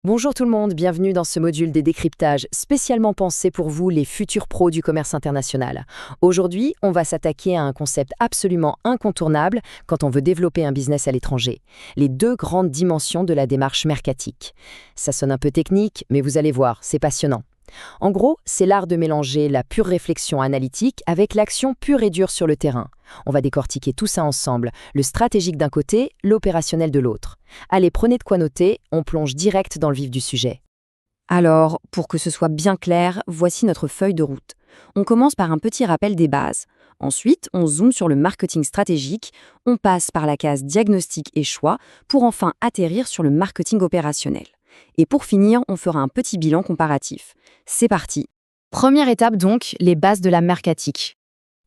Bonjour tout le monde, bienvenue dans ce module des décryptages spécialement pensé pour vous, les futurs pros du commerce international. Aujourd'hui, on va s'attaquer à un concept absolument incontournable quand on veut développer un business à l'étranger, les deux grandes dimensions de la démarche mercatique. Ça sonne un peu technique, mais vous allez voir, c'est passionnant. En gros, c'est l'art de mélanger la pure réflexion analytique avec l'action pure et dure sur le terrain. On va décortiquer tout ça ensemble, le stratégique d'un côté, l'opérationnel de l'autre. Allez, prenez de quoi noter, on plonge direct dans le vif du sujet. Alors, pour que ce soit bien clair, voici notre feuille de route. On commence par un petit rappel des bases. Ensuite, on zoome sur le marketing stratégique, on passe par la case diagnostic et choix pour enfin atterrir sur le marketing opérationnel. Et pour finir, on fera un petit bilan comparatif. C'est parti. Première étape donc, les bases de la mercatique.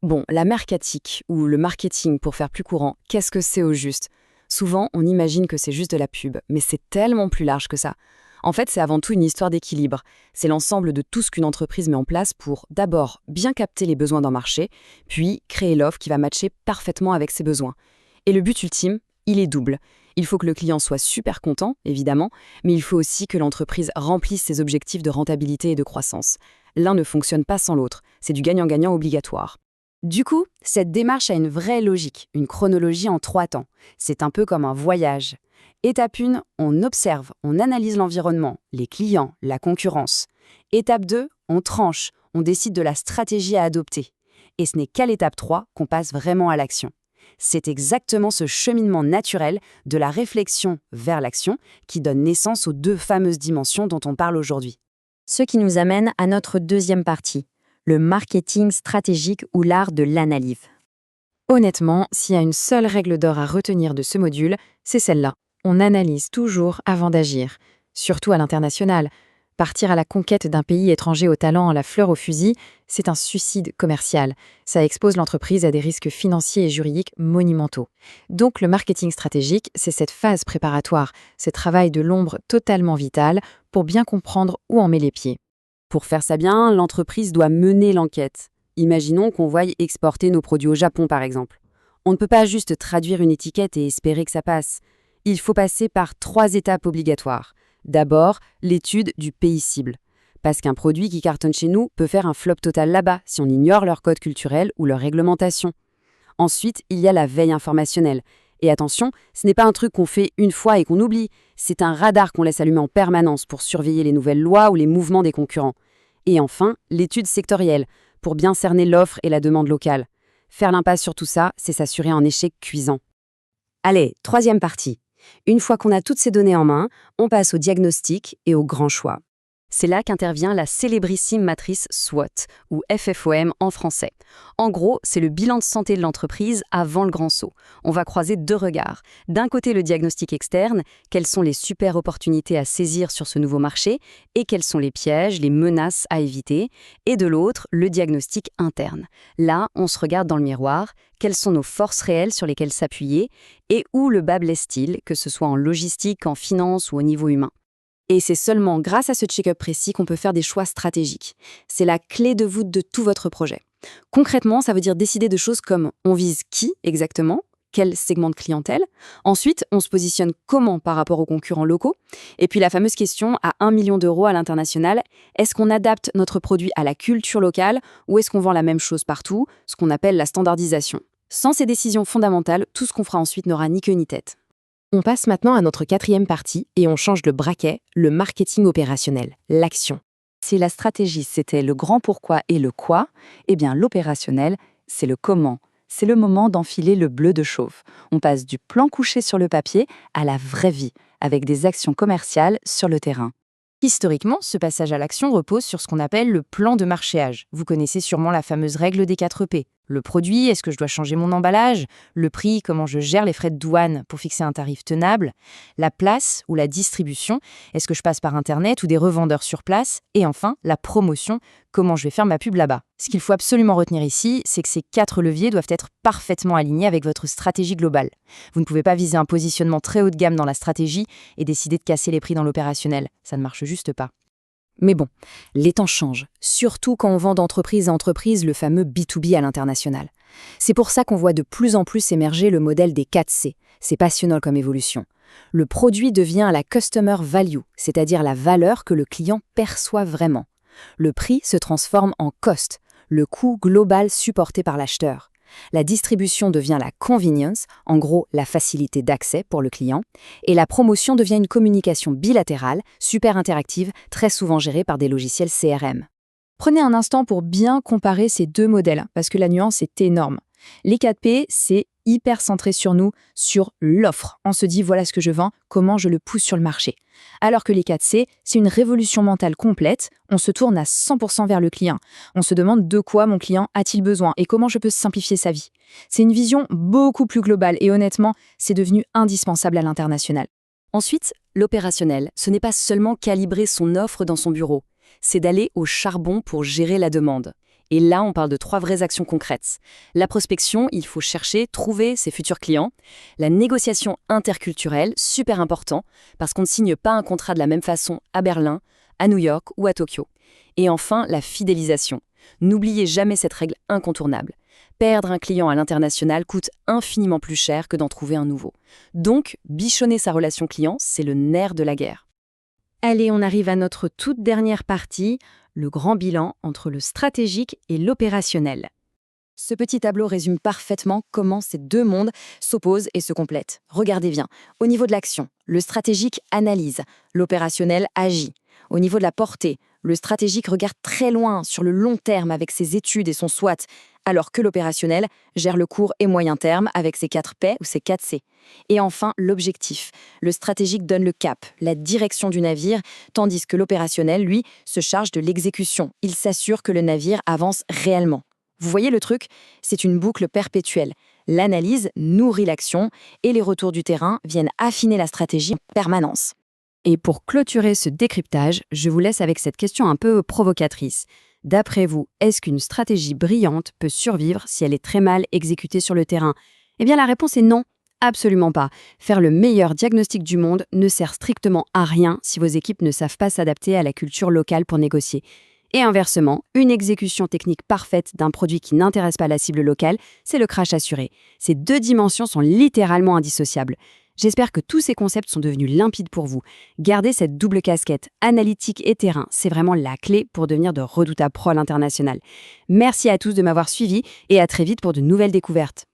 Bon, la mercatique, ou le marketing pour faire plus courant, qu'est-ce que c'est au juste? Souvent, on imagine que c'est juste de la pub, mais c'est tellement plus large que ça. En fait, c'est avant tout une histoire d'équilibre. C'est l'ensemble de tout ce qu'une entreprise met en place pour, d'abord, bien capter les besoins d'un marché, puis créer l'offre qui va matcher parfaitement avec ses besoins. Et le but ultime, il est double. Il faut que le client soit super content, évidemment, mais il faut aussi que l'entreprise remplisse ses objectifs de rentabilité et de croissance. L'un ne fonctionne pas sans l'autre, c'est du gagnant-gagnant obligatoire. Du coup, cette démarche a une vraie logique, une chronologie en 3 temps. C'est un peu comme un voyage. Étape 1, on observe, on analyse l'environnement, les clients, la concurrence. Étape 2, on tranche, on décide de la stratégie à adopter. Et ce n'est qu'à l'étape 3 qu'on passe vraiment à l'action. C'est exactement ce cheminement naturel de la réflexion vers l'action qui donne naissance aux deux fameuses dimensions dont on parle aujourd'hui. Ce qui nous amène à notre deuxième partie, le marketing stratégique ou l'art de l'analyse. Honnêtement, s'il y a une seule règle d'or à retenir de ce module, c'est celle-là. On analyse toujours avant d'agir, surtout à l'international. Partir à la conquête d'un pays étranger au talent à la fleur au fusil, c'est un suicide commercial. Ça expose l'entreprise à des risques financiers et juridiques monumentaux. Donc le marketing stratégique, c'est cette phase préparatoire, ce travail de l'ombre totalement vital pour bien comprendre où on met les pieds. Pour faire ça bien, l'entreprise doit mener l'enquête. Imaginons qu'on veuille exporter nos produits au Japon, par exemple. On ne peut pas juste traduire une étiquette et espérer que ça passe. Il faut passer par 3 étapes obligatoires. D'abord, l'étude du pays cible. Parce qu'un produit qui cartonne chez nous peut faire un flop total là-bas si on ignore leur code culturel ou leur réglementation. Ensuite, il y a la veille informationnelle. Et attention, ce n'est pas un truc qu'on fait une fois et qu'on oublie. C'est un radar qu'on laisse allumer en permanence pour surveiller les nouvelles lois ou les mouvements des concurrents. Et enfin, l'étude sectorielle, pour bien cerner l'offre et la demande locale. Faire l'impasse sur tout ça, c'est s'assurer un échec cuisant. Allez, 3e partie. Une fois qu'on a toutes ces données en main, on passe au diagnostic et au grand choix. C'est là qu'intervient la célébrissime matrice SWOT, ou FFOM en français. En gros, c'est le bilan de santé de l'entreprise avant le grand saut. On va croiser 2 regards. D'un côté, le diagnostic externe, quelles sont les super opportunités à saisir sur ce nouveau marché, et quels sont les pièges, les menaces à éviter. Et de l'autre, le diagnostic interne. Là, on se regarde dans le miroir, quelles sont nos forces réelles sur lesquelles s'appuyer, et où le bas blesse-t-il, que ce soit en logistique, en finance ou au niveau humain. Et c'est seulement grâce à ce check-up précis qu'on peut faire des choix stratégiques. C'est la clé de voûte de tout votre projet. Concrètement, ça veut dire décider de choses comme on vise qui exactement, quel segment de clientèle. Ensuite, on se positionne comment par rapport aux concurrents locaux. Et puis la fameuse question à 1 million d'euros à l'international, est-ce qu'on adapte notre produit à la culture locale ou est-ce qu'on vend la même chose partout, ce qu'on appelle la standardisation. Sans ces décisions fondamentales, tout ce qu'on fera ensuite n'aura ni queue ni tête. On passe maintenant à notre 4e partie et on change le braquet, le marketing opérationnel, l'action. Si la stratégie, c'était le grand pourquoi et le quoi, eh bien l'opérationnel, c'est le comment. C'est le moment d'enfiler le bleu de chauffe. On passe du plan couché sur le papier à la vraie vie, avec des actions commerciales sur le terrain. Historiquement, ce passage à l'action repose sur ce qu'on appelle le plan de marchéage. Vous connaissez sûrement la fameuse règle des 4 P. Le produit, est-ce que je dois changer mon emballage? Le prix, comment je gère les frais de douane pour fixer un tarif tenable? La place ou la distribution, est-ce que je passe par Internet ou des revendeurs sur place? Et enfin, la promotion, comment je vais faire ma pub là-bas? Ce qu'il faut absolument retenir ici, c'est que ces 4 leviers doivent être parfaitement alignés avec votre stratégie globale. Vous ne pouvez pas viser un positionnement très haut de gamme dans la stratégie et décider de casser les prix dans l'opérationnel. Ça ne marche juste pas. Mais bon, les temps changent, surtout quand on vend d'entreprise à entreprise le fameux B2B à l'international. C'est pour ça qu'on voit de plus en plus émerger le modèle des 4C. C'est passionnant comme évolution. Le produit devient la customer value, c'est-à-dire la valeur que le client perçoit vraiment. Le prix se transforme en cost, le coût global supporté par l'acheteur. La distribution devient la convenience, en gros la facilité d'accès pour le client, et la promotion devient une communication bilatérale, super interactive, très souvent gérée par des logiciels CRM. Prenez un instant pour bien comparer ces deux modèles, parce que la nuance est énorme. Les 4P, c'est hyper centré sur nous, sur l'offre. On se dit, voilà ce que je vends, comment je le pousse sur le marché. Alors que les 4C, c'est une révolution mentale complète, on se tourne à 100% vers le client. On se demande de quoi mon client a-t-il besoin et comment je peux simplifier sa vie. C'est une vision beaucoup plus globale et honnêtement, c'est devenu indispensable à l'international. Ensuite, l'opérationnel, ce n'est pas seulement calibrer son offre dans son bureau, c'est d'aller au charbon pour gérer la demande. Et là, on parle de 3 vraies actions concrètes. La prospection, il faut chercher, trouver ses futurs clients. La négociation interculturelle, super important, parce qu'on ne signe pas un contrat de la même façon à Berlin, à New York ou à Tokyo. Et enfin, la fidélisation. N'oubliez jamais cette règle incontournable. Perdre un client à l'international coûte infiniment plus cher que d'en trouver un nouveau. Donc, bichonner sa relation client, c'est le nerf de la guerre. Allez, on arrive à notre toute dernière partie, le grand bilan entre le stratégique et l'opérationnel. Ce petit tableau résume parfaitement comment ces deux mondes s'opposent et se complètent. Regardez bien. Au niveau de l'action, le stratégique analyse, l'opérationnel agit. Au niveau de la portée, le stratégique regarde très loin, sur le long terme avec ses études et son SWOT, alors que l'opérationnel gère le court et moyen terme avec ses 4 P ou ses 4 C. Et enfin, l'objectif. Le stratégique donne le cap, la direction du navire, tandis que l'opérationnel, lui, se charge de l'exécution. Il s'assure que le navire avance réellement. Vous voyez le truc? C'est une boucle perpétuelle. L'analyse nourrit l'action et les retours du terrain viennent affiner la stratégie en permanence. Et pour clôturer ce décryptage, je vous laisse avec cette question un peu provocatrice. D'après vous, est-ce qu'une stratégie brillante peut survivre si elle est très mal exécutée sur le terrain? Eh bien la réponse est non, absolument pas. Faire le meilleur diagnostic du monde ne sert strictement à rien si vos équipes ne savent pas s'adapter à la culture locale pour négocier. Et inversement, une exécution technique parfaite d'un produit qui n'intéresse pas la cible locale, c'est le crash assuré. Ces deux dimensions sont littéralement indissociables. J'espère que tous ces concepts sont devenus limpides pour vous. Gardez cette double casquette, analytique et terrain, c'est vraiment la clé pour devenir de redoutables pros à l'international. Merci à tous de m'avoir suivi et à très vite pour de nouvelles découvertes.